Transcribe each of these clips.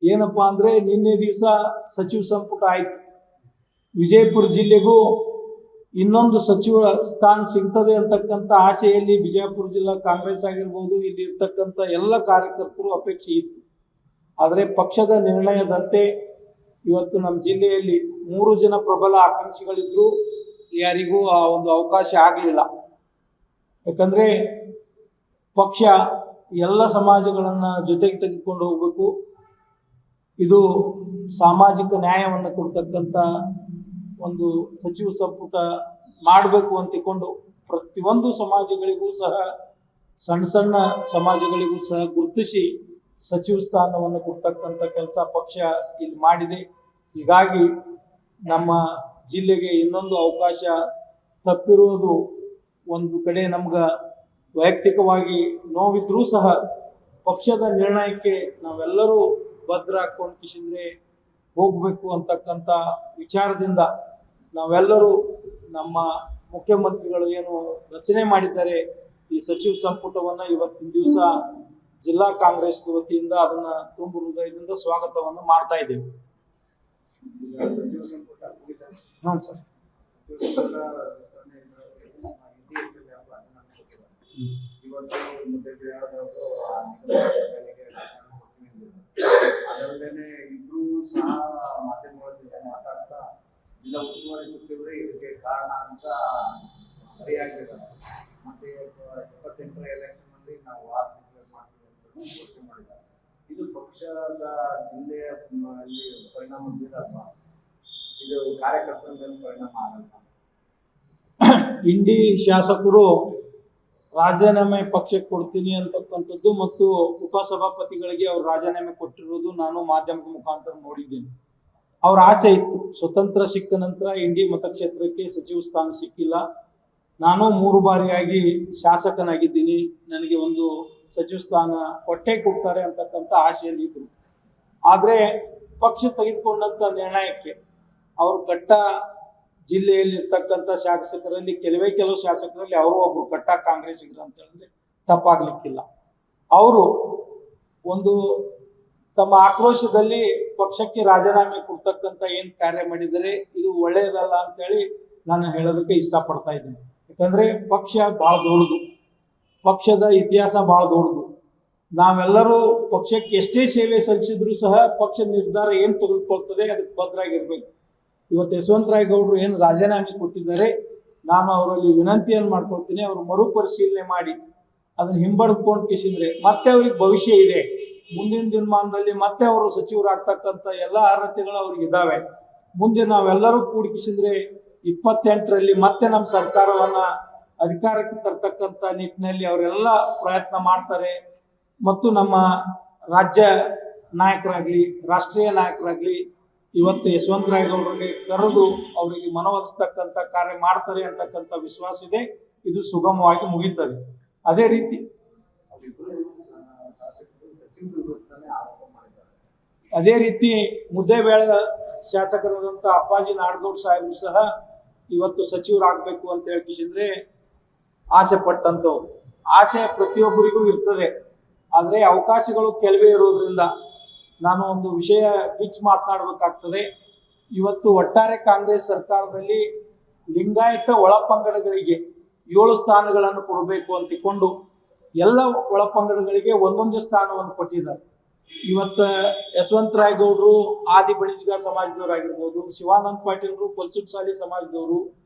ಏನಪ್ಪಾ ಅಂದ್ರೆ ನಿನ್ನೆ ದಿವಸ ಸಚಿವ ಸಂಪುಟ ಆಯ್ತು. ವಿಜಯಪುರ ಜಿಲ್ಲೆಗೂ ಇನ್ನೊಂದು ಸಚಿವ ಸ್ಥಾನ ಸಿಗ್ತದೆ ಅಂತಕ್ಕಂಥ ಆಶೆಯಲ್ಲಿ ವಿಜಯಪುರ ಜಿಲ್ಲಾ ಕಾಂಗ್ರೆಸ್ ಆಗಿರ್ಬೋದು, ಇಲ್ಲಿ ಇರ್ತಕ್ಕಂಥ ಎಲ್ಲ ಕಾರ್ಯಕರ್ತರು ಅಪೇಕ್ಷೆ ಇತ್ತು. ಆದರೆ ಪಕ್ಷದ ನಿರ್ಣಯದಂತೆ ಇವತ್ತು ನಮ್ಮ ಜಿಲ್ಲೆಯಲ್ಲಿ 3 ಜನ ಪ್ರಬಲ ಆಕಾಂಕ್ಷಿಗಳಿದ್ರು, ಯಾರಿಗೂ ಆ ಒಂದು ಅವಕಾಶ ಆಗಲಿಲ್ಲ. ಯಾಕಂದ್ರೆ ಪಕ್ಷ ಎಲ್ಲ ಸಮಾಜಗಳನ್ನ ಜೊತೆಗೆ ತೆಗೆದುಕೊಂಡು ಹೋಗ್ಬೇಕು, ಇದು ಸಾಮಾಜಿಕ ನ್ಯಾಯವನ್ನು ಕೊಡ್ತಕ್ಕಂಥ ಒಂದು ಸಚಿವ ಸಂಪುಟ ಮಾಡಬೇಕು ಅಂತಿಕೊಂಡು ಪ್ರತಿಯೊಂದು ಸಮಾಜಗಳಿಗೂ ಸಹ, ಸಣ್ಣ ಸಣ್ಣ ಸಮಾಜಗಳಿಗೂ ಸಹ ಗುರುತಿಸಿ ಸಚಿವ ಸ್ಥಾನವನ್ನು ಕೊಡ್ತಕ್ಕಂಥ ಕೆಲಸ ಪಕ್ಷ ಇಲ್ಲಿ ಮಾಡಿದೆ. ಹೀಗಾಗಿ ನಮ್ಮ ಜಿಲ್ಲೆಗೆ ಇನ್ನೊಂದು ಅವಕಾಶ ತಪ್ಪಿರುವುದು ಒಂದು ಕಡೆ ನಮ್ಗೆ ವೈಯಕ್ತಿಕವಾಗಿ ನೋವಿದ್ರೂ ಸಹ ಪಕ್ಷದ ನಿರ್ಣಯಕ್ಕೆ ನಾವೆಲ್ಲರೂ ಭದ್ರ ಹಾಕೊಂಡು ಕಿಶಿಂದ್ರೆ ಹೋಗಬೇಕು ಅಂತಕ್ಕಂಥ ವಿಚಾರದಿಂದ ನಾವೆಲ್ಲರೂ ನಮ್ಮ ಮುಖ್ಯಮಂತ್ರಿಗಳು ಏನು ರಚನೆ ಮಾಡಿದ್ದಾರೆ ಈ ಸಚಿವ ಸಂಪುಟವನ್ನು ಇವತ್ತಿನ ದಿವಸ ಜಿಲ್ಲಾ ಕಾಂಗ್ರೆಸ್ ವತಿಯಿಂದ ಅದನ್ನ ತುಂಬ ಹೃದಯದಿಂದ ಸ್ವಾಗತವನ್ನು ಮಾಡ್ತಾ ಇದ್ದೇವೆ. ಹ್ಞೂ ಸರ್. ಅದರಲ್ಲೇನೆ ಇಬ್ರು ಸಹ ಮಾಧ್ಯಮಗಳ ಜೊತೆ ಮಾತಾಡ್ತಾ ಜಿಲ್ಲಾ ಉಸ್ತುವಾರಿ ಸಚಿವರೇ ಇದಕ್ಕೆ ಕಾರಣ ಅಂತ ಸರಿಯಾಗಿದ್ದಾರೆ. ಮತ್ತೆ 28ರ ಎಲೆಕ್ಷನ್ ಅಲ್ಲಿ ನಾವು 6 ತಿಂಗಳು ಮಾಡ್ತೀವಿ ಅಂತ ಘೋಷಣೆ ಮಾಡಿದ್ದಾರೆ. ಇದು ಪಕ್ಷದ ಜಿಲ್ಲೆಯ ಪರಿಣಾಮ ಬೀರಲ್ವಾ? ಇದು ಕಾರ್ಯಕರ್ತರ ಮೇಲೆ ಪರಿಣಾಮ ಆಗಲ್ಲ? ಇಂಡಿ ಶಾಸಕರು ರಾಜೀನಾಮೆ ಪಕ್ಷಕ್ಕೆ ಕೊಡ್ತೀನಿ ಅಂತಕ್ಕಂಥದ್ದು ಮತ್ತು ಉಪಸಭಾಪತಿಗಳಿಗೆ ಅವ್ರು ರಾಜೀನಾಮೆ ಕೊಟ್ಟಿರೋದು ನಾನು ಮಾಧ್ಯಮದ ಮುಖಾಂತರ ನೋಡಿದ್ದೇನೆ. ಅವ್ರ ಆಸೆ ಇತ್ತು, ಸ್ವತಂತ್ರ ಸಿಕ್ಕ ನಂತರ ಇಂಡಿ ಮತಕ್ಷೇತ್ರಕ್ಕೆ ಸಚಿವ ಸ್ಥಾನ ಸಿಕ್ಕಿಲ್ಲ, ನಾನು 3 ಬಾರಿಯಾಗಿ ಶಾಸಕನಾಗಿದ್ದೀನಿ, ನನಗೆ ಒಂದು ಸಚಿವ ಸ್ಥಾನ ಕೊಟ್ಟೇ ಕೊಡ್ತಾರೆ ಅಂತಕ್ಕಂಥ ಆಶೆಯಲ್ಲಿ ಇದ್ರು. ಆದರೆ ಪಕ್ಷ ತೆಗೆದುಕೊಂಡಂಥ ನಿರ್ಣಯಕ್ಕೆ ಅವರು ಕಟ್ಟ ಜಿಲ್ಲೆಯಲ್ಲಿ ಇರ್ತಕ್ಕಂಥ ಶಾಸಕರಲ್ಲಿ ಕೆಲವು ಶಾಸಕರಲ್ಲಿ ಅವರು ಒಬ್ರು ಕಟ್ಟ ಕಾಂಗ್ರೆಸ್ಸಿಗರು ಅಂತ ಹೇಳಿದ್ರೆ ತಪ್ಪಾಗ್ಲಿಕ್ಕಿಲ್ಲ. ಅವರು ಒಂದು ತಮ್ಮ ಆಕ್ರೋಶದಲ್ಲಿ ಪಕ್ಷಕ್ಕೆ ರಾಜೀನಾಮೆ ಕೊಡ್ತಕ್ಕಂಥ ಏನು ಕಾರ್ಯ ಮಾಡಿದರೆ ಇದು ಒಳ್ಳೆಯದಲ್ಲ ಅಂತೇಳಿ ನಾನು ಹೇಳೋದಕ್ಕೆ ಇಷ್ಟಪಡ್ತಾ ಇದ್ದೀನಿ. ಯಾಕಂದ್ರೆ ಪಕ್ಷ ಭಾಳ ದೊಡ್ಡದು, ಪಕ್ಷದ ಇತಿಹಾಸ ಭಾಳ ದೊಡ್ಡದು. ನಾವೆಲ್ಲರೂ ಪಕ್ಷಕ್ಕೆ ಎಷ್ಟೇ ಸೇವೆ ಸಲ್ಲಿಸಿದ್ರು ಸಹ ಪಕ್ಷ ನಿರ್ಧಾರ ಏನು ತೆಗೆದುಕೊಳ್ತದೆ ಅದಕ್ಕೆ ಭದ್ರಾಗಿರ್ಬೇಕು. ಇವತ್ತು ಯಶವಂತರಾಯ ಗೌಡರು ಏನು ರಾಜೀನಾಮೆ ಕೊಟ್ಟಿದ್ದಾರೆ, ನಾನು ಅವರಲ್ಲಿ ವಿನಂತಿಯನ್ನು ಮಾಡ್ಕೊಳ್ತೀನಿ, ಅವರು ಮರುಪರಿಶೀಲನೆ ಮಾಡಿ ಅದನ್ನು ಹಿಂಬಡ್ಕೊಂಡು ಕಿಸಿದ್ರೆ ಮತ್ತೆ ಅವ್ರಿಗೆ ಭವಿಷ್ಯ ಇದೆ, ಮುಂದಿನ ದಿನಮಾನದಲ್ಲಿ ಮತ್ತೆ ಅವರು ಸಚಿವರಾಗ್ತಕ್ಕಂಥ ಎಲ್ಲ ಅರ್ಹತೆಗಳು ಅವ್ರಿಗೆ ಇದ್ದಾವೆ. ಮುಂದೆ ನಾವೆಲ್ಲರೂ ಕೂಡಿಕಿಸಿದ್ರೆ 28ರಲ್ಲಿ ಮತ್ತೆ ನಮ್ಮ ಸರ್ಕಾರವನ್ನ ಅಧಿಕಾರಕ್ಕೆ ತರ್ತಕ್ಕಂಥ ನಿಟ್ಟಿನಲ್ಲಿ ಅವರೆಲ್ಲ ಪ್ರಯತ್ನ ಮಾಡ್ತಾರೆ. ಮತ್ತು ನಮ್ಮ ರಾಜ್ಯ ನಾಯಕರಾಗ್ಲಿ, ರಾಷ್ಟ್ರೀಯ ನಾಯಕರಾಗ್ಲಿ ಇವತ್ತು ಯಶವಂತರಾಯ ಗೌಡರಿಗೆ ಕರೆದು ಅವರಿಗೆ ಮನವೊಲಿಸ್ತಕ್ಕಂಥ ಕಾರ್ಯ ಮಾಡ್ತಾರೆ ಅಂತಕ್ಕಂಥ ವಿಶ್ವಾಸ ಇದೆ. ಇದು ಸುಗಮವಾಗಿ ಮುಗಿತದೆ. ಅದೇ ರೀತಿ ಮುದ್ದೇಬೇಳೆ ಶಾಸಕರಾದಂಥ ಅಪ್ಪಾಜಿ ನಾಡಗೌಡ ಸಾಹೇಬರು ಸಹ ಇವತ್ತು ಸಚಿವರಾಗಬೇಕು ಅಂತ ಹೇಳ್ಕಿಸಿದ್ರೆ ಆಸೆ ಪಟ್ಟಂಥವ್ರು. ಆಸೆ ಪ್ರತಿಯೊಬ್ಬರಿಗೂ ಇರ್ತದೆ, ಆದರೆ ಅವಕಾಶಗಳು ಕೆಲವೇ ಇರೋದ್ರಿಂದ ನಾನು ಒಂದು ವಿಷಯ ಬಿಚ್ಚಿ ಮಾತನಾಡಬೇಕಾಗ್ತದೆ. ಇವತ್ತು ಒಟ್ಟಾರೆ ಕಾಂಗ್ರೆಸ್ ಸರ್ಕಾರದಲ್ಲಿ ಲಿಂಗಾಯತ ಒಳಪಂಗಡಗಳಿಗೆ 7 ಸ್ಥಾನಗಳನ್ನು ಕೊಡಬೇಕು ಅಂತಿಕೊಂಡು ಎಲ್ಲ ಒಳಪಂಗಡಗಳಿಗೆ ಒಂದೊಂದೇ ಸ್ಥಾನವನ್ನು ಕೊಟ್ಟಿದ್ದಾರೆ. ಇವತ್ತು ಯಶವಂತರಾಯ ಗೌಡರು ಆದಿ ಬಣಿಜ್ಗ ಸಮಾಜದವರಾಗಿರ್ಬೋದು, ಶಿವಾನಂದ ಪಾಟೀಲ್ರು ಪಂಚಮಸಾಲಿ ಸಮಾಜದವರು,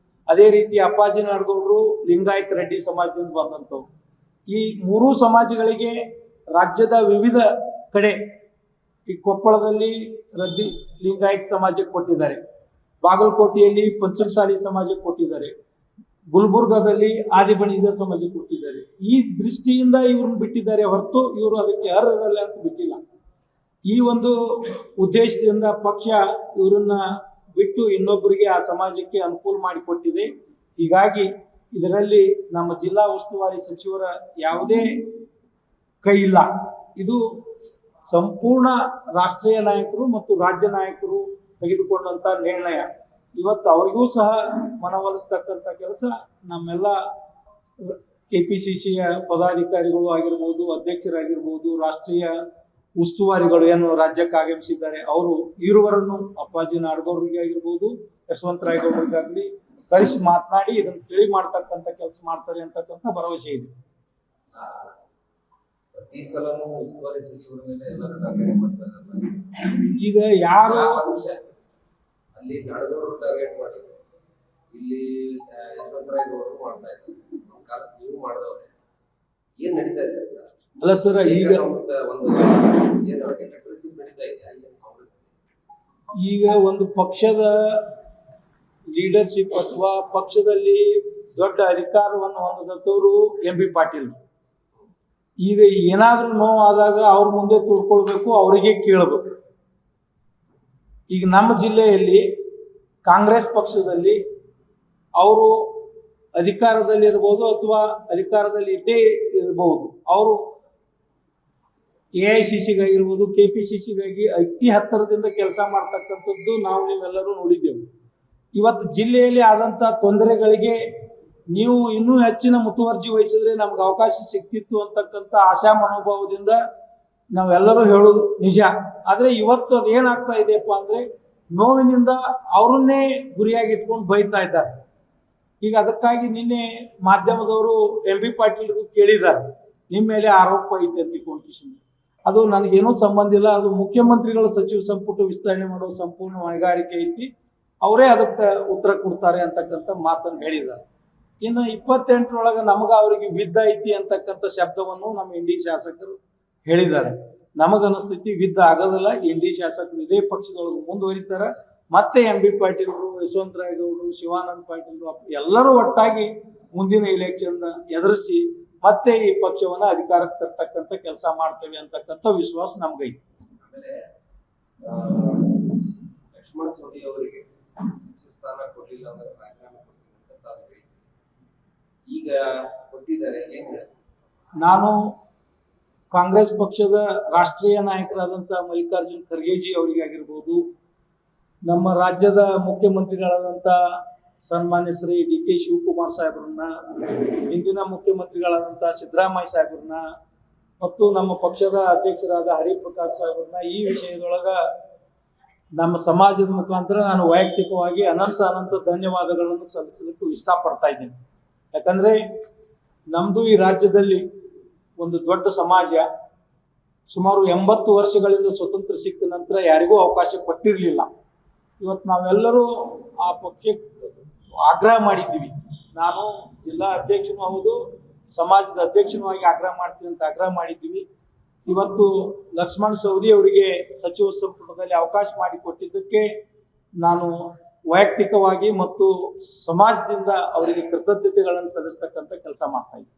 ಅದೇ ರೀತಿ ಅಪ್ಪಾಜಿ ನಾಡಗೌಡರು ಲಿಂಗಾಯತ ರೆಡ್ಡಿ ಸಮಾಜದಿಂದ ಬಂದಂಥವ್ರು. ಈ 3 ಸಮಾಜಗಳಿಗೆ ರಾಜ್ಯದ ವಿವಿಧ ಕಡೆ, ಈ ಕೊಪ್ಪಳದಲ್ಲಿ ರದ್ದಿ ಲಿಂಗಾಯತ ಸಮಾಜಕ್ಕೆ ಕೊಟ್ಟಿದ್ದಾರೆ, ಬಾಗಲಕೋಟೆಯಲ್ಲಿ ಪಂಚಮಸಾಲಿ ಸಮಾಜಕ್ಕೆ ಕೊಟ್ಟಿದ್ದಾರೆ, ಗುಲ್ಬರ್ಗಾದಲ್ಲಿ ಆದಿಬಣಿಗ ಸಮಾಜಕ್ಕೆ ಕೊಟ್ಟಿದ್ದಾರೆ. ಈ ದೃಷ್ಟಿಯಿಂದ ಇವ್ರನ್ನ ಬಿಟ್ಟಿದ್ದಾರೆ ಹೊರತು ಇವರು ಅದಕ್ಕೆ ಅರ್ಹರಲ್ಲ ಅಂತ ಬಿಟ್ಟಿಲ್ಲ. ಈ ಒಂದು ಉದ್ದೇಶದಿಂದ ಪಕ್ಷ ಇವರನ್ನ ಬಿಟ್ಟು ಇನ್ನೊಬ್ಬರಿಗೆ ಆ ಸಮಾಜಕ್ಕೆ ಅನುಕೂಲ ಮಾಡಿಕೊಟ್ಟಿದೆ. ಹೀಗಾಗಿ ಇದರಲ್ಲಿ ನಮ್ಮ ಜಿಲ್ಲಾ ಉಸ್ತುವಾರಿ ಸಚಿವರ ಯಾವುದೇ ಕೈ ಇಲ್ಲ. ಇದು ಸಂಪೂರ್ಣ ರಾಷ್ಟ್ರೀಯ ನಾಯಕರು ಮತ್ತು ರಾಜ್ಯ ನಾಯಕರು ತೆಗೆದುಕೊಂಡಂತ ನಿರ್ಣಯ. ಇವತ್ತು ಅವರಿಗೂ ಸಹ ಮನವೊಲಿಸ್ತಕ್ಕಂಥ ಕೆಲಸ ನಮ್ಮೆಲ್ಲ KPCCಯ ಪದಾಧಿಕಾರಿಗಳು ಆಗಿರ್ಬೋದು, ಅಧ್ಯಕ್ಷರಾಗಿರ್ಬೋದು, ರಾಷ್ಟ್ರೀಯ ಉಸ್ತುವಾರಿಗಳು ಏನು ರಾಜ್ಯಕ್ಕೆ ಆಗಮಿಸಿದ್ದಾರೆ ಅವರು ಇರುವರನ್ನು ಅಪ್ಪಾಜಿ ನಾಡಗೌಡರಿಗೆ ಆಗಿರ್ಬೋದು, ಯಶವಂತರಾಯ ಗೌಡರಿಗಾಗ್ಲಿ ಕಳಿಸಿ ಮಾತನಾಡಿ ಇದನ್ನು ತಿಳಿ ಮಾಡ್ತಕ್ಕಂಥ ಕೆಲಸ ಮಾಡ್ತಾರೆ ಅಂತಕ್ಕಂಥ ಭರವಸೆ ಇದೆ. ಪ್ರತಿ ಸಲನೂ ಉಸ್ತುವಾರಿ ಸಚಿವರ ಮೇಲೆ ಎಲ್ಲರೂ ಟಾರ್ಗೆಟ್ ಮಾಡ್ತಾರೆ. ಈಗ ಯಾರು ಅಲ್ಲಿ ನಾಡಗೌಡರು ಟಾರ್ಗೆಟ್ ಮಾಡಿದ್ರು, ಇಲ್ಲಿ ಯಶವಂತರಾಯ ಗೌಡರು ಮಾಡ್ತಾ ಇದ್ದಾರೆ, ನಮ್ಮ ಕಾಲಕ್ಕೆ ನೀವು ಮಾಡಿದವ್ರೆ. ಏನ್ ನಡೀತಾ ಇದೆ ಅಲ್ಲ ಸರ್, ಈಗ ಒಂದು ಏನು ಡಿಕ್ಟೇಟರ್ಶಿಪ್ ನಡೀತಾ ಇದೆ ಕಾಂಗ್ರೆಸ್. ಈಗ ಒಂದು ಪಕ್ಷದ ಲೀಡರ್ಶಿಪ್ ಅಥವಾ ಪಕ್ಷದಲ್ಲಿ ದೊಡ್ಡ ಅಧಿಕಾರವನ್ನು ಹೊಂದದವರು ಎಂ.ಬಿ. ಪಾಟೀಲ್. ಈಗ ಏನಾದ್ರೂ ನೋವಾದಾಗ ಅವ್ರ ಮುಂದೆ ತುಡ್ಕೊಳ್ಬೇಕು, ಅವರಿಗೆ ಕೇಳಬೇಕು. ಈಗ ನಮ್ಮ ಜಿಲ್ಲೆಯಲ್ಲಿ ಕಾಂಗ್ರೆಸ್ ಪಕ್ಷದಲ್ಲಿ ಅವರು ಅಧಿಕಾರದಲ್ಲಿ ಇರ್ಬೋದು ಅಥವಾ ಅಧಿಕಾರದಲ್ಲಿ ಇದ್ದೇ ಇರಬಹುದು. ಅವರು AICCಗಾಗಿರ್ಬೋದು, KPCCಗಾಗಿ ಅತಿ ಹತ್ತಿರದಿಂದ ಕೆಲಸ ಮಾಡ್ತಕ್ಕಂಥದ್ದು ನಾವು ನೀವೆಲ್ಲರೂ ನೋಡಿದ್ದೇವೆ. ಇವತ್ತು ಜಿಲ್ಲೆಯಲ್ಲಿ ಆದಂಥ ತೊಂದರೆಗಳಿಗೆ ನೀವು ಇನ್ನೂ ಹೆಚ್ಚಿನ ಮುತುವರ್ಜಿ ವಹಿಸಿದ್ರೆ ನಮ್ಗೆ ಅವಕಾಶ ಸಿಕ್ತಿತ್ತು ಅಂತಕ್ಕಂಥ ಆಶಾ ಮನೋಭಾವದಿಂದ ನಾವೆಲ್ಲರೂ ಹೇಳೋದು ನಿಜ. ಆದರೆ ಇವತ್ತು ಅದು ಏನಾಗ್ತಾ ಇದೆಯಪ್ಪ ಅಂದರೆ ನೋವಿನಿಂದ ಅವರನ್ನೇ ಗುರಿಯಾಗಿ ಇಟ್ಕೊಂಡು ಬೈತಾ ಇದ್ದಾರೆ. ಈಗ ಅದಕ್ಕಾಗಿ ನಿನ್ನೆ ಮಾಧ್ಯಮದವರು ಎಂ.ಬಿ. ಪಾಟೀಲ್ರಿಗೂ ಕೇಳಿದ್ದಾರೆ, ನಿಮ್ಮ ಮೇಲೆ ಆರೋಪ ಐತೆ ಅಂತಿಕೊಂಡು. ಅದು ನನಗೇನೂ ಸಂಬಂಧ ಇಲ್ಲ, ಅದು ಮುಖ್ಯಮಂತ್ರಿಗಳ ಸಚಿವ ಸಂಪುಟ ವಿಸ್ತರಣೆ ಮಾಡೋ ಸಂಪೂರ್ಣ ಹೊಣೆಗಾರಿಕೆ ಐತಿ, ಅವರೇ ಅದಕ್ಕೆ ಉತ್ತರ ಕೊಡ್ತಾರೆ ಅಂತಕ್ಕಂಥ ಮಾತನ್ನು ಹೇಳಿದ್ದಾರೆ. ಇನ್ನು 28ರೊಳಗೆ ನಮಗ ಅವರಿಗೆ ವಿದ್ದ ಐತಿ ಅಂತಕ್ಕಂಥ ಶಬ್ದವನ್ನು ನಮ್ಮ ಇಂಡಿ ಶಾಸಕರು ಹೇಳಿದ್ದಾರೆ. ನಮಗನಿಸ್ತೈತಿ ವಿದ್ದ ಆಗೋದಿಲ್ಲ, ಇಂಡಿ ಶಾಸಕರು ಇದೇ ಪಕ್ಷದೊಳಗೆ ಮುಂದುವರಿತಾರೆ. ಮತ್ತೆ ಎಂ.ಬಿ. ಪಾಟೀಲ್ರು, ಯಶವಂತರಾಯ ಗೌಡರು, ಶಿವಾನಂದ ಪಾಟೀಲ್ರು ಎಲ್ಲರೂ ಒಟ್ಟಾಗಿ ಮುಂದಿನ ಎಲೆಕ್ಷನ್ ಎದುರಿಸಿ ಮತ್ತೆ ಈ ಪಕ್ಷವನ್ನ ಅಧಿಕಾರಕ್ಕೆ ತರ್ತಕ್ಕಂಥ ಕೆಲಸ ಮಾಡ್ತೇವೆ ಅಂತಕ್ಕಂಥ ವಿಶ್ವಾಸ ನಮ್ಗೈತಿ. ಆಮೇಲೆ ಲಕ್ಷ್ಮಣ ಸವದಿ ಅವರಿಗೆ ಸ್ಥಾನ ಕೊಡಲಿಲ್ಲ ಅಂದ್ರೆ ರಾಜೀನಾಮೆ ಕೊಡ್ತೀನಿ ಅಂತ ತಾವು ಈಗ ಕೊಟ್ಟಿದ್ದಾರೆ, ಏನ್ ಹೇಳಿ? ನಾನು ಕಾಂಗ್ರೆಸ್ ಪಕ್ಷದ ರಾಷ್ಟ್ರೀಯ ನಾಯಕರಾದಂಥ ಮಲ್ಲಿಕಾರ್ಜುನ್ ಖರ್ಗೆಜಿ ಅವರಿಗೆ ಆಗಿರ್ಬೋದು, ನಮ್ಮ ರಾಜ್ಯದ ಮುಖ್ಯಮಂತ್ರಿಗಳಾದಂಥ ಸನ್ಮಾನ್ಯ ಶ್ರೀ ಡಿ.ಕೆ. ಶಿವಕುಮಾರ್ ಸಾಹೇಬ್ರನ್ನ, ಹಿಂದಿನ ಮುಖ್ಯಮಂತ್ರಿಗಳಾದಂಥ ಸಿದ್ದರಾಮಯ್ಯ ಸಾಹೇಬ್ರನ್ನ ಮತ್ತು ನಮ್ಮ ಪಕ್ಷದ ಅಧ್ಯಕ್ಷರಾದ ಹರಿಪ್ರಕಾಶ್ ಸಾಹೇಬ್ರನ್ನ ಈ ವಿಷಯದೊಳಗ ನಮ್ಮ ಸಮಾಜದ ಮುಖಾಂತರ ನಾನು ವೈಯಕ್ತಿಕವಾಗಿ ಅನಂತ ಧನ್ಯವಾದಗಳನ್ನು ಸಲ್ಲಿಸಲಿಕ್ಕೆ ಇಷ್ಟಪಡ್ತಾ ಇದ್ದೇನೆ. ಯಾಕಂದ್ರೆ ನಮ್ದು ಈ ರಾಜ್ಯದಲ್ಲಿ ಒಂದು ದೊಡ್ಡ ಸಮಾಜ, ಸುಮಾರು 80 ವರ್ಷಗಳಿಂದ ಸ್ವತಂತ್ರ ಸಿಕ್ಕ ನಂತರ ಯಾರಿಗೂ ಅವಕಾಶ ಕೊಟ್ಟಿರಲಿಲ್ಲ. ಇವತ್ತು ನಾವೆಲ್ಲರೂ ಆ ಪಕ್ಷಕ್ಕೆ ಆಗ್ರಹ ಮಾಡಿದ್ದೀವಿ. ನಾನು ಜಿಲ್ಲಾ ಅಧ್ಯಕ್ಷನೂ ಹೌದು, ಸಮಾಜದ ಅಧ್ಯಕ್ಷನೂ ಆಗಿ ಆಗ್ರಹ ಮಾಡ್ತೀನಿ ಅಂತ ಆಗ್ರಹ ಮಾಡಿದ್ದೀವಿ. ಇವತ್ತು ಲಕ್ಷ್ಮಣ ಸವದಿ ಅವರಿಗೆ ಸಚಿವ ಸಂಪುಟದಲ್ಲಿ ಅವಕಾಶ ಮಾಡಿಕೊಟ್ಟಿದ್ದಕ್ಕೆ ನಾನು ವೈಯಕ್ತಿಕವಾಗಿ ಮತ್ತು ಸಮಾಜದಿಂದ ಅವರಿಗೆ ಕೃತಜ್ಞತೆಗಳನ್ನು ಸಲ್ಲಿಸ್ತಕ್ಕಂಥ ಕೆಲಸ ಮಾಡ್ತಾ ಇದ್ದೀನಿ.